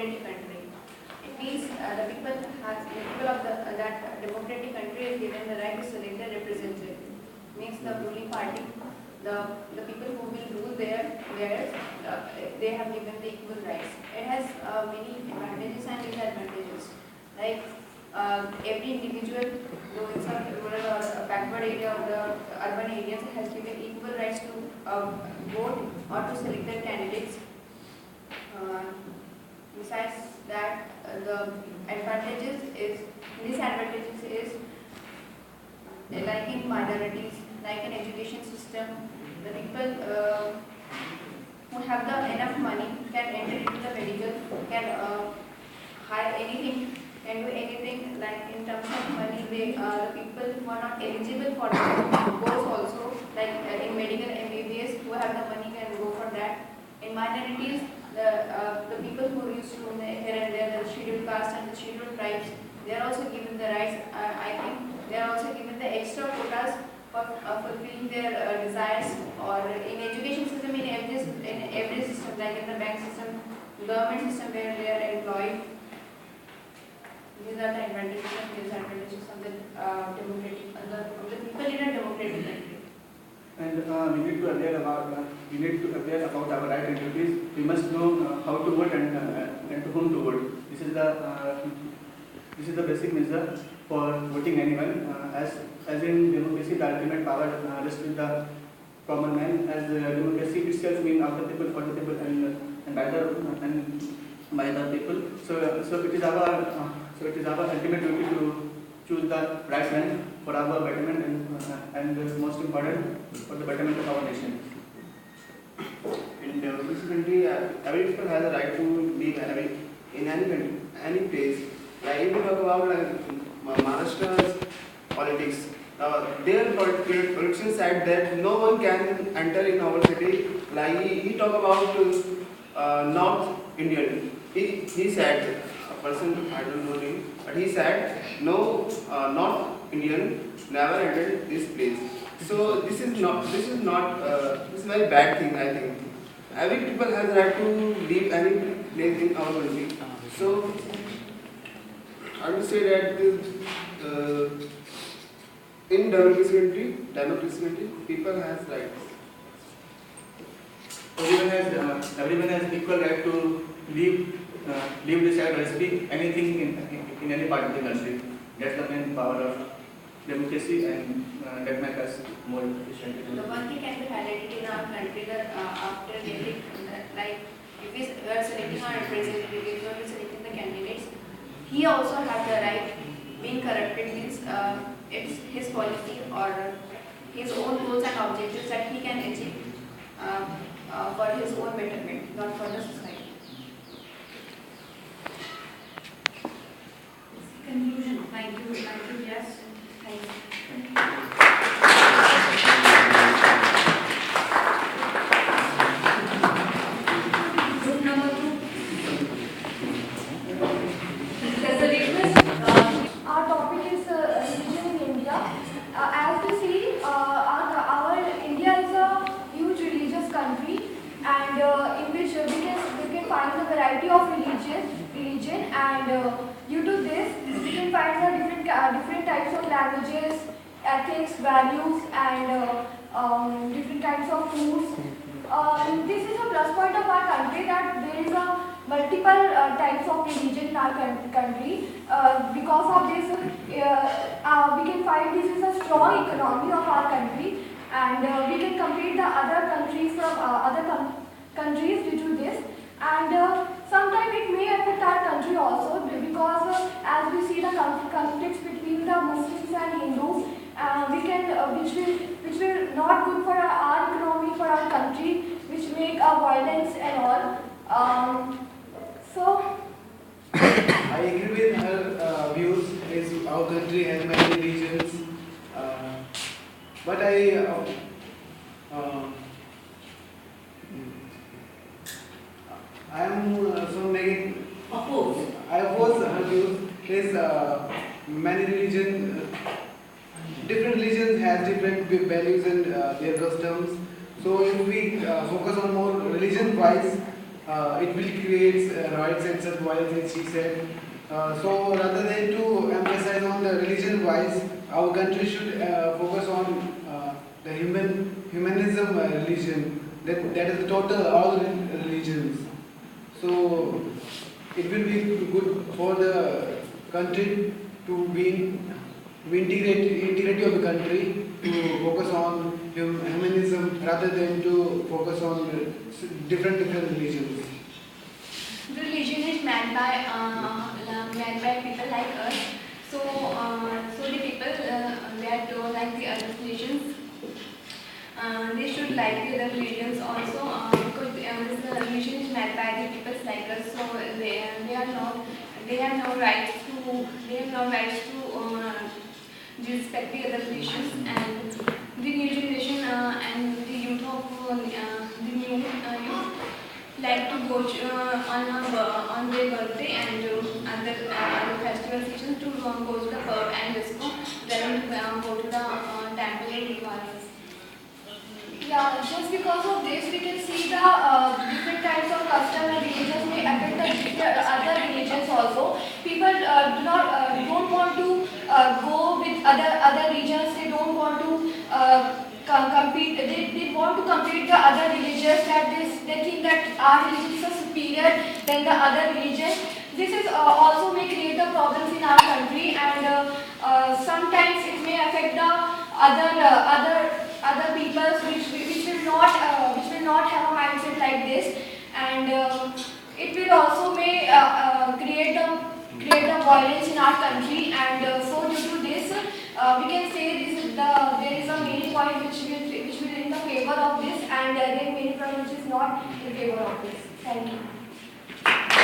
democratic country. It means the people of that democratic country is given the right to select their representative. Means the ruling party, the people who will rule there, they have given the equal rights. It has many advantages and disadvantages. Like every individual, though it's a rural or a backward area or the urban areas, has given equal rights to vote or to select their candidates. Besides that, the disadvantages is like in minorities, like in education system, the people who have enough money can enter into the medical, can hire anything, can do anything. Like in terms of money, the people who are not eligible for the course also, like in medical MBBS, who have the money can go for that. In minorities, the people who used to roam here and there, the scheduled caste and the scheduled tribes, they are also given the rights. I think they are also given the extra quotas for fulfilling their desires. Or in education system, in every system, like in the bank system, government system where they are employed. These are the advantages and disadvantages of the democratic, of the people in a democratic country. And we need to aware about our rights and duties. We must know how to vote and to whom to vote. This is the basic measure for voting anyone. As in democracy, the ultimate power rests with the common man. As democracy itself means of the people, for the people, and by the people. So it is our ultimate duty to choose the right man for our betterment and most important, for the betterment of our nation. In democracy country, every people has a right to live in any country, any place. Like if we talk about Maharashtra's politics, their politicians said that no one can enter in our city. Like he talk about North Indian. He said, a person, I don't know him, but he said no North Indian never entered this place. So this is a very bad thing, I think. Every people has right to live any place in our country. So I would say that in democracy country, people has rights. Everyone has equal right to live, decide, or speak anything in any part of the country. That's the main power of democracy, and that makes us more efficient. The one thing can be highlighted in our country that after getting, like if we are selecting our representatives or selecting the candidates, he also has the right. Being corrupted means it's his policy or his own goals and objectives that he can achieve for his own betterment, not for the society. Conclusion. Thank you. Yes. Thank you. Our topic is religion in India. As we see, our India is a huge religious country, and in which we can find a variety of religion, and due to this, we can find the different types of languages, ethics, values, and different kinds of foods. This is a plus point of our country, that there is a multiple types of religion in our country. Because of this, we can find this is a strong economy of our country, and we can compete the other countries from other countries due to this. And sometimes it may affect our country also, because as we see the conflicts between the Muslims and Hindus, which will not good for our economy, for our country, which make violence and all. So I agree with her views. Is our country has many religions, but I am so negative. I oppose her views. Is many different religions has different values and their customs. So if we focus on more religion-wise, it will create riots and such violence, as she said. So rather than to emphasize on the religion wise, our country should focus on the humanism religion. That is the total all religions. So it will be good for the country to be integrity of the country to focus on humanism rather than to focus on different religions. The religion is made by people like us. So the people that don't like the other religions, they should like the other religions also, because this religion is made by the people like us. So they have no rights to respect the other religions, and the new generation and the youth of the new youth like to go on their birthday and other festival season to go to the pub and disco, then go to the temple and Diwalis. Yeah, just because of this, we can see the different types of custom and religions may affect the other religions also. People don't want to go with other religions. They don't want to compete. They want to compete the other religions. That they think that our religion is superior than the other religion. This is also may create the problems in our country, and sometimes it may affect the other peoples which will not have a mindset like this, and it will also may create the violence in our country, and so due to this we can say there is a many point which will in the favor of this, and there is many point which is not in favor of this. Thank you.